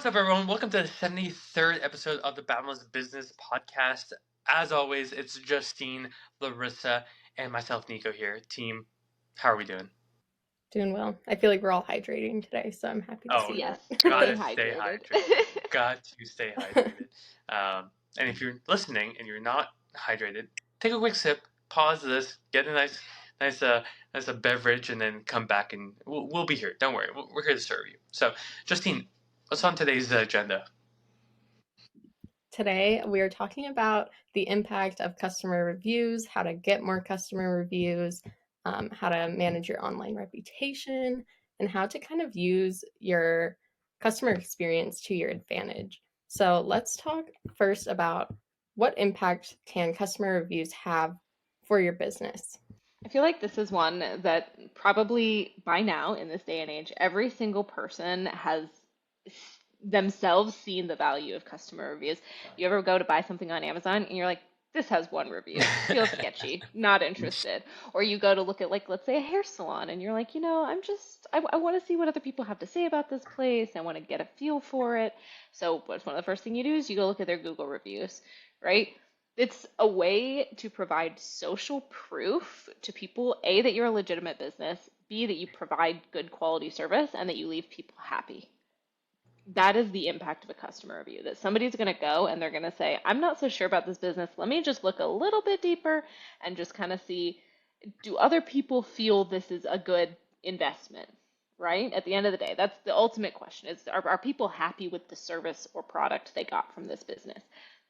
What's up, everyone? Welcome to the 73rd episode of the Boundless Business Podcast. As always, it's Justine, Larissa, and myself, Nico, here. Team, how are we doing? Doing well. I feel like we're all hydrating today, so I'm happy to Oh, see Yes, stay gotta that. stay hydrated. hydrated. Got to stay hydrated. And if you're listening and you're not hydrated, take a quick sip, pause this, get a nice, nice beverage, and then come back and we'll be here. Don't worry, we're here to serve you. So, Justine, what's on today's agenda? Today, we are talking about the impact of customer reviews, how to get more customer reviews, how to manage your online reputation, and how to kind of use your customer experience to your advantage. So, let's talk first about what impact can customer reviews have for your business. I feel like this is one that probably by now, in this day and age, every single person has themselves seen the value of customer reviews. You ever go to buy something on Amazon and you're like, this has one review, feels sketchy, not interested. Or you go to look at, like, let's say a hair salon and you're like, I want to see what other people have to say about this place. I want to get a feel for it. So what's one of the first thing you do is you go look at their Google reviews, right? It's a way to provide social proof to people, A, that you're a legitimate business, B, that you provide good quality service, and that you leave people happy. That is the impact of a customer review, that somebody's going to go and they're going to say, I'm not so sure about this business. Let me just look a little bit deeper and just kind of see, do other people feel this is a good investment? Right? At the end of the day, that's the ultimate question is, are people happy with the service or product they got from this business?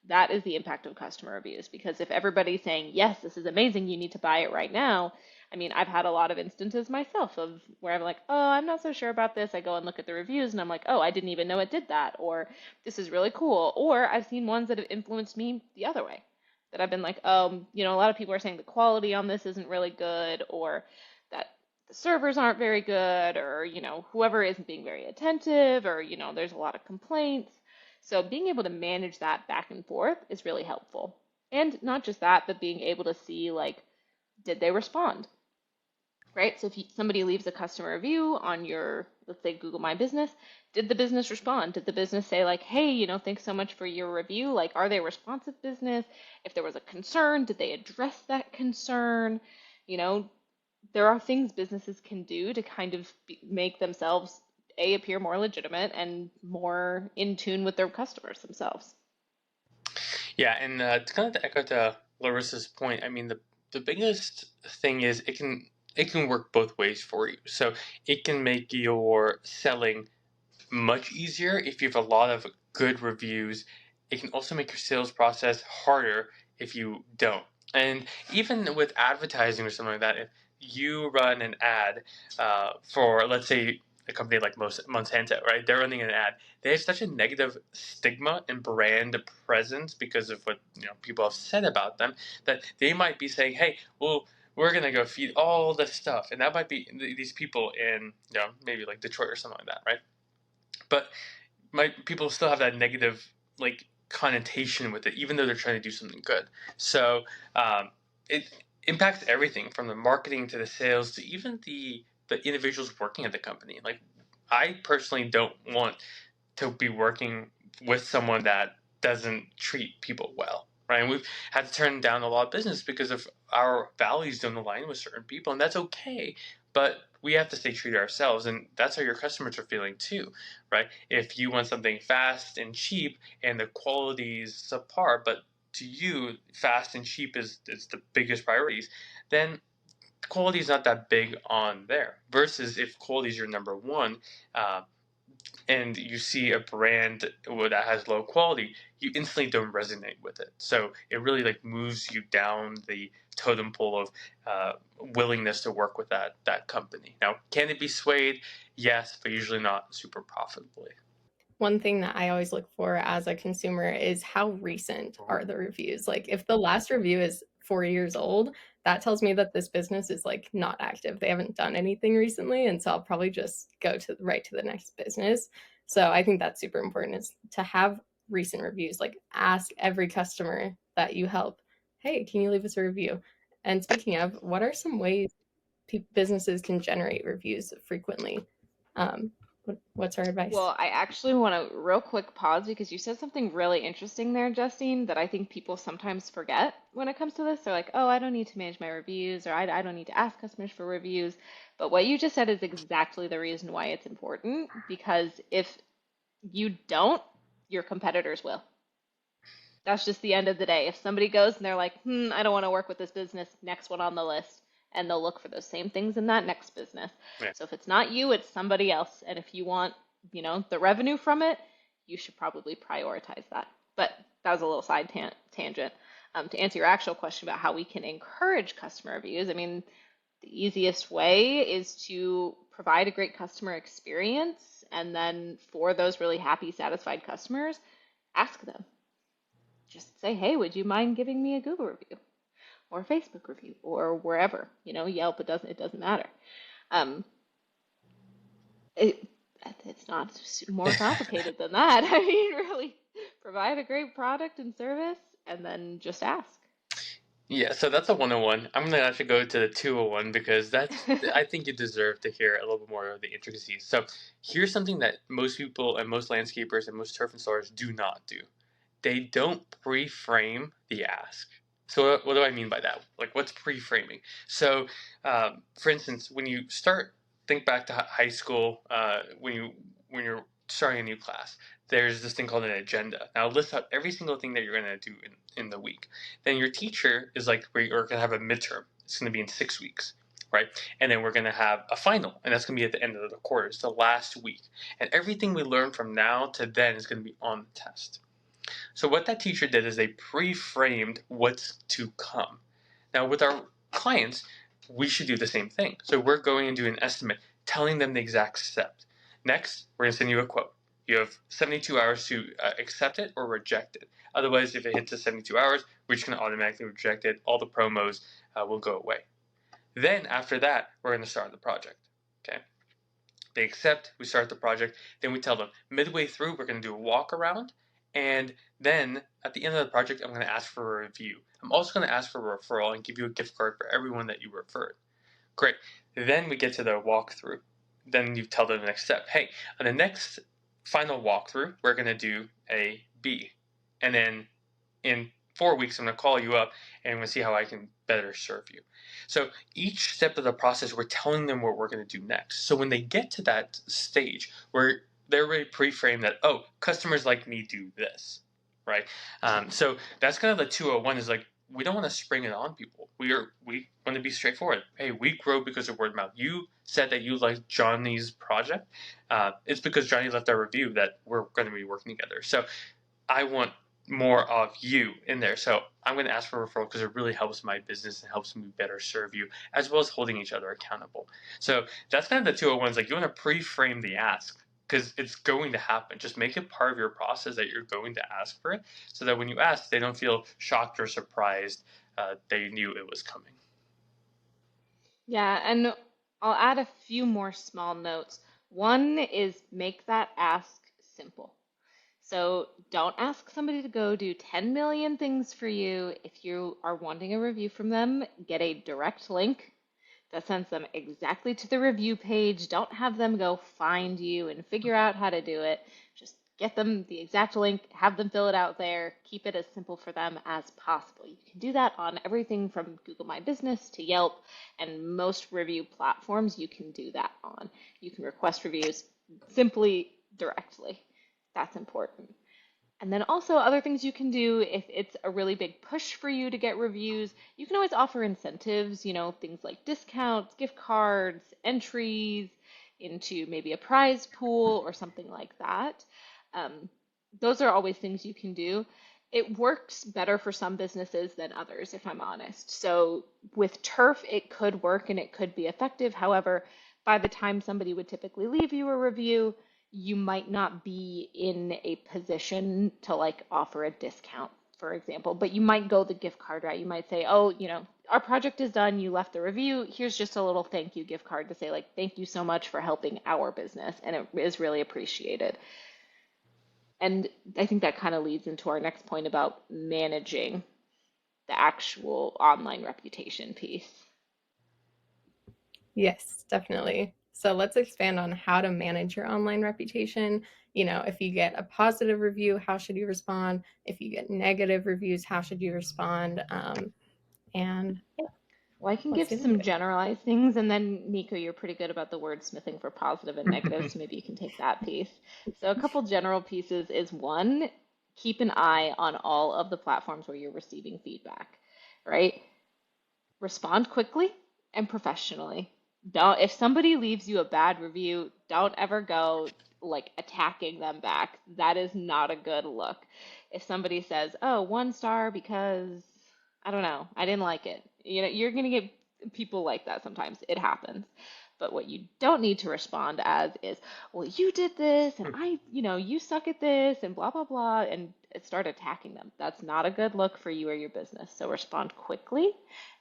That is the impact of customer reviews, because if everybody's saying, yes, this is amazing, you need to buy it right now. I mean, I've had a lot of instances myself of where I'm like, oh, I'm not so sure about this. I go and look at the reviews and I'm like, oh, I didn't even know it did that. Or this is really cool. Or I've seen ones that have influenced me the other way, that I've been like, a lot of people are saying the quality on this isn't really good, or that the servers aren't very good, or, whoever isn't being very attentive, or, there's a lot of complaints. So being able to manage that back and forth is really helpful. And not just that, but being able to see, like, did they respond? Right? So if somebody leaves a customer review on your, let's say, Google My Business, did the business respond? Did the business say, like, hey, thanks so much for your review? Like, are they a responsive business? If there was a concern, did they address that concern? You know, there are things businesses can do to kind of make themselves appear more legitimate and more in tune with their customers themselves. Yeah, and to kind of echo to Larissa's point, I mean the biggest thing is it can work both ways for you. So it can make your selling much easier if you have a lot of good reviews. It can also make your sales process harder if you don't. And even with advertising or something like that, if you run an ad for, let's say, a company like Monsanto, right? They're running an ad. They have such a negative stigma and brand presence because of what people have said about them that they might be saying, "Hey, well, we're gonna go feed all this stuff," and that might be these people in maybe like Detroit or something like that, right? But people still have that negative like connotation with it, even though they're trying to do something good. So it impacts everything from the marketing to the sales to even the individuals working at the company. Like I personally don't want to be working with someone that doesn't treat people well. Right. And we've had to turn down a lot of business because of our values don't align with certain people, and that's okay. But we have to stay true to ourselves, and that's how your customers are feeling too, right? If you want something fast and cheap and the quality is subpar, but to you, fast and cheap is the biggest priorities, then quality is not that big on there. Versus if quality is your number one, uh, and you see a brand that has low quality, you instantly don't resonate with it. So it really like moves you down the totem pole of willingness to work with that company. Now, can it be swayed? Yes, but usually not super profitably. One thing that I always look for as a consumer is how recent are the reviews. Like if the last review is 4 years old, that tells me that this business is like not active. They haven't done anything recently, and so I'll probably just go to right to the next business. So I think that's super important is to have recent reviews. Like ask every customer that you help, hey, can you leave us a review? And speaking of, what are some ways businesses can generate reviews frequently? What's our advice? Well, I actually want to real quick pause because you said something really interesting there, Justine, that I think people sometimes forget when it comes to this. They're like, oh, I don't need to manage my reviews, or I don't need to ask customers for reviews. But what you just said is exactly the reason why it's important, because if you don't, your competitors will. That's just the end of the day. If somebody goes and they're like, I don't want to work with this business, next one on the list, and they'll look for those same things in that next business. Yeah. So if it's not you, it's somebody else. And if you want, the revenue from it, you should probably prioritize that. But that was a little side tangent. To answer your actual question about how we can encourage customer reviews, I mean, the easiest way is to provide a great customer experience. And then for those really happy, satisfied customers, ask them. Just say, hey, would you mind giving me a Google review or a Facebook review or wherever, Yelp, it doesn't matter. Um, it, it's not more complicated than that. I mean, really provide a great product and service and then just ask. Yeah, so that's a 101. I'm gonna actually go to the 201 because I think you deserve to hear a little bit more of the intricacies. So here's something that most people and most landscapers and most turf installers do not do. They don't pre-frame the ask. So what do I mean by that? Like, what's pre-framing? So, for instance, when you start, think back to high school, when you're starting a new class, there's this thing called an agenda. Now, list out every single thing that you're going to do in the week. Then your teacher is like, we're going to have a midterm. It's going to be in 6 weeks, right? And then we're going to have a final, and that's going to be at the end of the quarter. It's the last week. And everything we learn from now to then is going to be on the test. So what that teacher did is they pre-framed what's to come. Now with our clients, we should do the same thing. So we're going and doing an estimate, telling them the exact steps. Next, we're going to send you a quote. You have 72 hours to accept it or reject it. Otherwise, if it hits the 72 hours, we're just going to automatically reject it. All the promos will go away. Then after that, we're going to start the project. Okay. They accept, we start the project, then we tell them midway through we're going to do a walk around, and then at the end of the project I'm going to ask for a review. I'm also going to ask for a referral and give you a gift card for everyone that you referred. Great. Then we get to the walkthrough. Then you tell them the next step. Hey, on the next final walkthrough, we're going to do a B. And then in 4 weeks, I'm going to call you up and I'm going to see how I can better serve you. So each step of the process, we're telling them what we're going to do next. So when they get to that stage where they're already pre-framed that, oh, customers like me do this, right? So that's kind of the 201 is like, we don't want to spring it on people. We want to be straightforward. Hey, we grow because of word of mouth. You said that you liked Johnny's project. It's because Johnny left our review that we're going to be working together. So I want more of you in there. So I'm going to ask for a referral because it really helps my business and helps me better serve you, as well as holding each other accountable. So that's kind of the 201s. Like you want to pre-frame the ask because it's going to happen. Just make it part of your process that you're going to ask for it so that when you ask, they don't feel shocked or surprised. They knew it was coming. Yeah, and I'll add a few more small notes. One is make that ask simple. So don't ask somebody to go do 10 million things for you. If you are wanting a review from them, get a direct link that sends them exactly to the review page. Don't have them go find you and figure out how to do it. Just get them the exact link, have them fill it out there, keep it as simple for them as possible. You can do that on everything from Google My Business to Yelp, and most review platforms you can do that on. You can request reviews simply directly. That's important. And then also other things you can do if it's a really big push for you to get reviews, you can always offer incentives, things like discounts, gift cards, entries into maybe a prize pool or something like that. Those are always things you can do. It works better for some businesses than others, if I'm honest. So with turf, it could work and it could be effective. However, by the time somebody would typically leave you a review, you might not be in a position to like offer a discount, for example, but you might go the gift card route. You might say, oh, our project is done. You left the review. Here's just a little thank you gift card to say like, thank you so much for helping our business. And it is really appreciated. And I think that kind of leads into our next point about managing the actual online reputation piece. Yes, definitely. So let's expand on how to manage your online reputation. If you get a positive review, how should you respond? If you get negative reviews, how should you respond? And yeah, Well, I can let's give do some that. generalized things, and then Nico, you're pretty good about the wordsmithing for positive and negative, so maybe you can take that piece. So, a couple general pieces is one, keep an eye on all of the platforms where you're receiving feedback, right? Respond quickly and professionally. Don't, if somebody leaves you a bad review, don't ever go like attacking them back. That is not a good look. If somebody says, "Oh, 1 star because I don't know, I didn't like it." You're going to get people like that sometimes. It happens. But what you don't need to respond as is, "Well, you did this and you suck at this and blah blah blah," and start attacking them. That's not a good look for you or your business. So respond quickly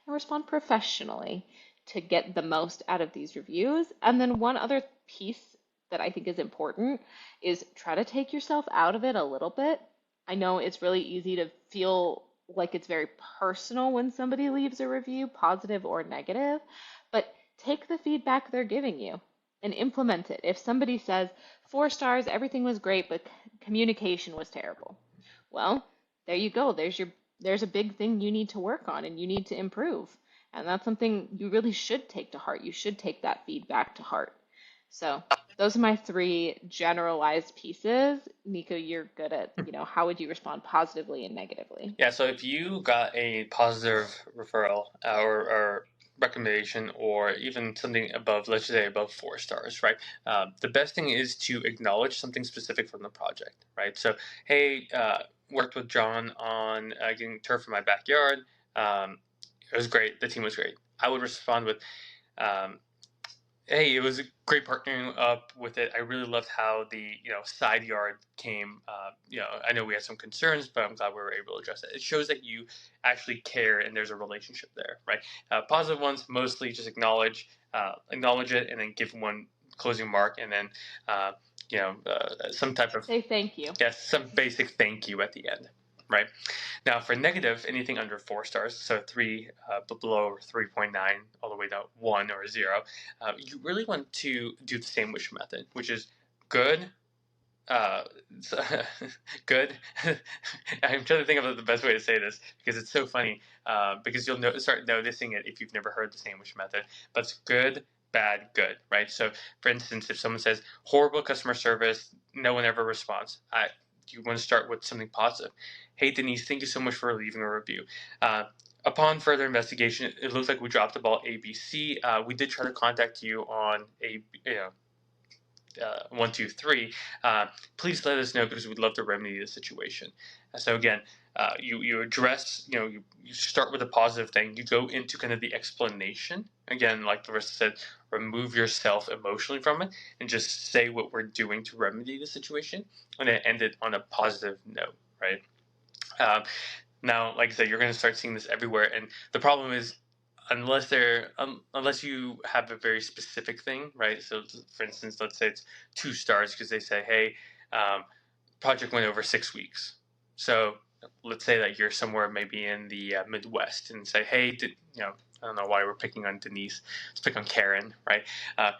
and respond professionally to get the most out of these reviews. And then one other piece that I think is important is try to take yourself out of it a little bit. I know it's really easy to feel like it's very personal when somebody leaves a review, positive or negative, but take the feedback they're giving you and implement it. If somebody says 4 stars, everything was great, but communication was terrible. Well, there you go. There's a big thing you need to work on and you need to improve. And that's something you really should take to heart. You should take that feedback to heart. So those are my 3 generalized pieces. Nico, you're good at, how would you respond positively and negatively? Yeah, so if you got a positive referral or recommendation or even something above, let's say above 4 stars, right? The best thing is to acknowledge something specific from the project, right? So, hey, worked with John on getting turf in my backyard. It was great. The team was great. I would respond with, um, hey, it was a great partnering up with it. I really loved how the side yard came. I know we had some concerns, but I'm glad we were able to address it. It shows that you actually care and there's a relationship there, right? Positive ones mostly just acknowledge it, and then give one closing mark, and then some type of Say thank you. some basic thank you at the end, right? Now, for negative, anything under 4 stars, so 3 below or 3.9, all the way to 1 or 0, you really want to do the sandwich method, which is good, uh, good. I'm trying to think of the best way to say this because it's so funny. Because you'll start noticing it if you've never heard the sandwich method. But it's good, bad, good, right? So, for instance, if someone says horrible customer service, no one ever responds. You want to start with something positive. Hey, Denise, thank you so much for leaving a review. Upon further investigation, it looks like we dropped the ball ABC. We did try to contact you on 1, 2, 3. Please let us know because we'd love to remedy the situation. So again, you address, you start with a positive thing. You go into kind of the explanation. Again, like Larissa said, remove yourself emotionally from it and just say what we're doing to remedy the situation, and then end it on a positive note, right? Now, like I said, you're going to start seeing this everywhere, and the problem is, unless you have a very specific thing, right? So, for instance, let's say it's 2 stars because they say, "Hey, project went over 6 weeks." So, let's say that you're somewhere maybe in the Midwest and say, "Hey, I don't know why we're picking on Denise. Let's pick on Karen, right?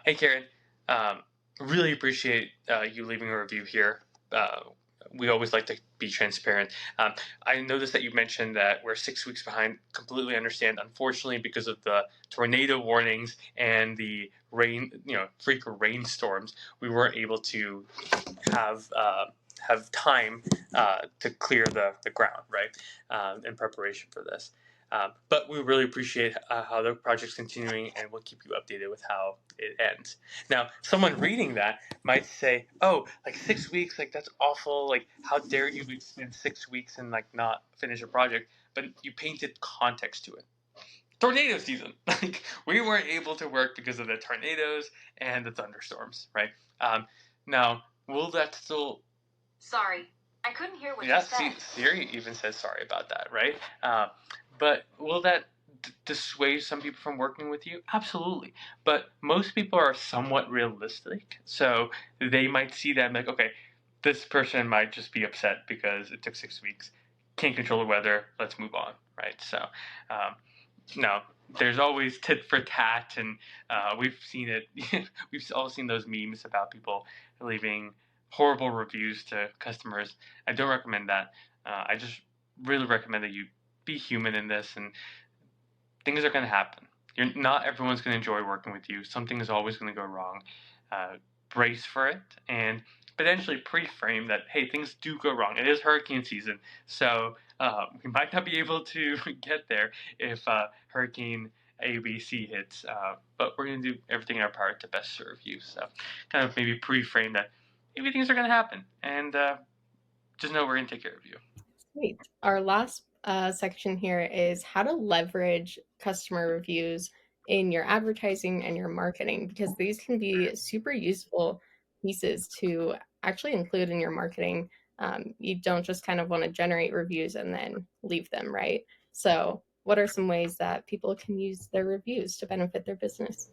Hey, Karen, really appreciate you leaving a review here. We always like to be transparent. I noticed that you mentioned that we're 6 weeks behind. Completely understand. Unfortunately, because of the tornado warnings and the rain, frequent rainstorms, we weren't able to have time to clear the ground, right, in preparation for this. But we really appreciate how the project's continuing, and we'll keep you updated with how it ends. Now, someone reading that might say, "Oh, like 6 weeks, like that's awful. Like, how dare you spend 6 weeks and like not finish a project?" But you painted context to it. Tornado season. Like, we weren't able to work because of the tornadoes and the thunderstorms, right? Now, will that still? Sorry, I couldn't hear what you Yeah, said. Siri even says sorry about that, right? But will that dissuade some people from working with you? Absolutely. But most people are somewhat realistic, so they might see that and be like, okay, this person might just be upset because it took 6 weeks. Can't control the weather. Let's move on, right? So, No, there's always tit for tat, and we've seen it. We've all seen those memes about people leaving horrible reviews to customers. I don't recommend that. I just really recommend that you be human in this, and things are going to happen. Not everyone's going to enjoy working with you. Something is always going to go wrong. Uh, Brace for it, and potentially pre-frame that, hey, things do go wrong. It is hurricane season, so we might not be able to get there if Hurricane ABC hits, but we're going to do everything in our power to best serve you. So kind of maybe pre-frame that maybe things are going to happen, and just know we're going to take care of you. Great. Our last section here is how to leverage customer reviews in your advertising and your marketing, because these can be super useful pieces to actually include in your marketing. You don't just kind of want to generate reviews and then leave them, right? So what are some ways that people can use their reviews to benefit their business?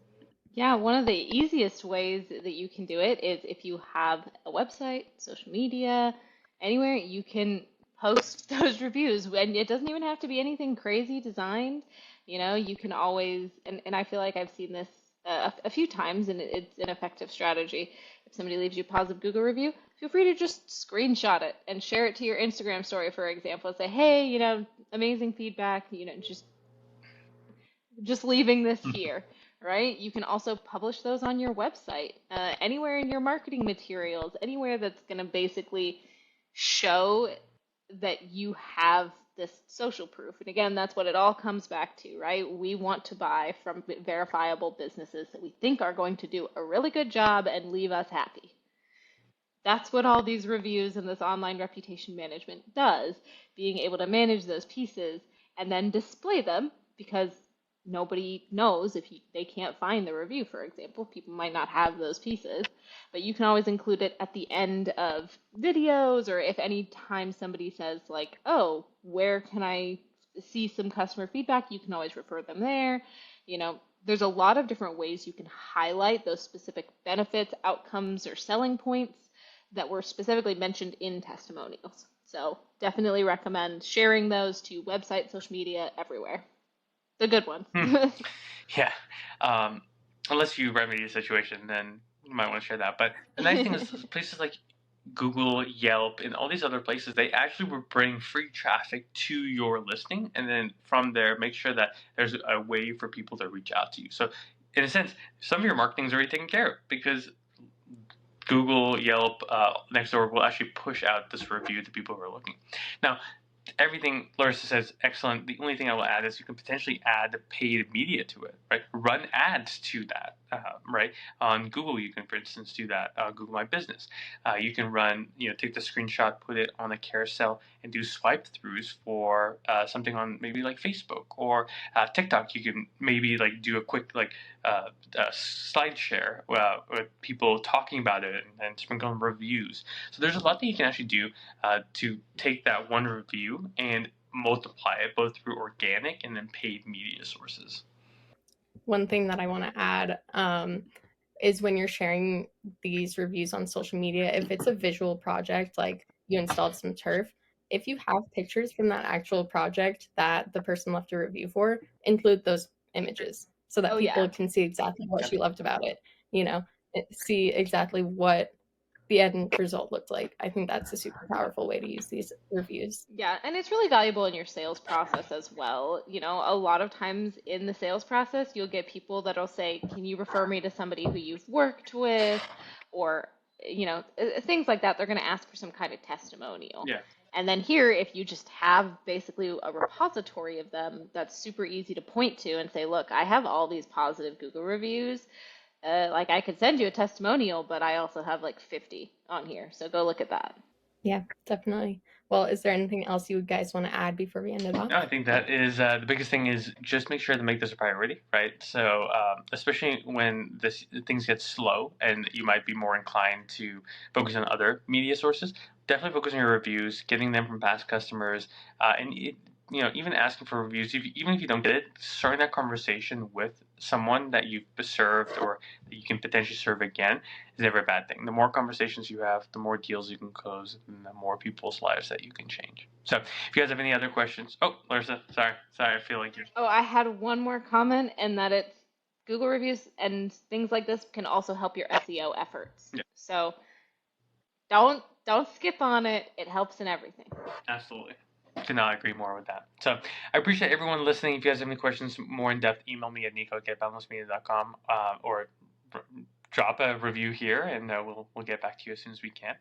Yeah, one of the easiest ways that you can do it is if you have a website, social media, anywhere, you can post those reviews. And it doesn't even have to be anything crazy designed. You can always, and I feel like I've seen this a few times, and it's an effective strategy. If somebody leaves you a positive Google review, feel free to just screenshot it and share it to your Instagram story, for example, and say, hey, amazing feedback, just leaving this here, right? You can also publish those on your website, anywhere in your marketing materials, anywhere that's going to basically show that you have this social proof. And again, that's what it all comes back to, right? We want to buy from verifiable businesses that we think are going to do a really good job and leave us happy. That's what all these reviews and this online reputation management does, being able to manage those pieces and then display them, because nobody knows if they can't find the review, for example. People might not have those pieces, but you can always include it at the end of videos, or if any time somebody says like, oh, where can I see some customer feedback, you can always refer them there. There's a lot of different ways you can highlight those specific benefits, outcomes, or selling points that were specifically mentioned in testimonials. So definitely recommend sharing those to website, social media, everywhere. The good ones. Yeah. Unless you remedy the situation, then you might want to share that. But the nice thing is places like Google, Yelp, and all these other places, they actually will bring free traffic to your listing. And then from there, make sure that there's a way for people to reach out to you. So in a sense, some of your marketing is already taken care of, because Google, Yelp, Nextdoor will actually push out this review to people who are looking. Now, everything Larissa says excellent. The only thing I will add is you can potentially add paid media to it, right? Run ads to that, right? On Google, you can, for instance, do that. Google My Business. You can run, take the screenshot, put it on a carousel, and do swipe throughs for something on maybe like Facebook or TikTok. You can maybe like do a quick slide share with people talking about it and sprinkle on reviews. So there's a lot that you can actually do to take that one review and multiply it both through organic and then paid media sources. One thing that I want to add is when you're sharing these reviews on social media, if it's a visual project, like you installed some turf, if you have pictures from that actual project that the person left a review for, include those images so that people can see exactly what she loved about it, see exactly what the end result looked like. I think that's a super powerful way to use these reviews. Yeah, and it's really valuable in your sales process as well. A lot of times in the sales process, you'll get people that'll say, can you refer me to somebody who you've worked with? Or, things like that. They're going to ask for some kind of testimonial. Yeah. And then here, if you just have basically a repository of them, that's super easy to point to and say, look, I have all these positive Google reviews. I could send you a testimonial, but I also have like 50 on here. So go look at that. Yeah, definitely. Well, is there anything else you guys want to add before we end it off? No, I think that is the biggest thing is just make sure to make this a priority, right? So especially when things get slow and you might be more inclined to focus on other media sources, definitely focus on your reviews, getting them from past customers, and even asking for reviews, even if you don't get it, starting that conversation with someone that you've served or that you can potentially serve again is never a bad thing. The more conversations you have, the more deals you can close, and the more people's lives that you can change. So if you guys have any other questions, Larissa, sorry, I feel like you're. Oh, I had one more comment, and that it's Google reviews and things like this can also help your SEO efforts. Yeah. So don't skip on it. It helps in everything. Absolutely. Could not agree more with that. So I appreciate everyone listening. If you guys have any questions more in depth, email me at nico@boundlessmedia.com or drop a review here, and we'll get back to you as soon as we can.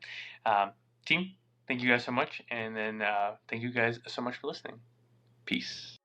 Team, thank you guys so much, and then thank you guys so much for listening. Peace.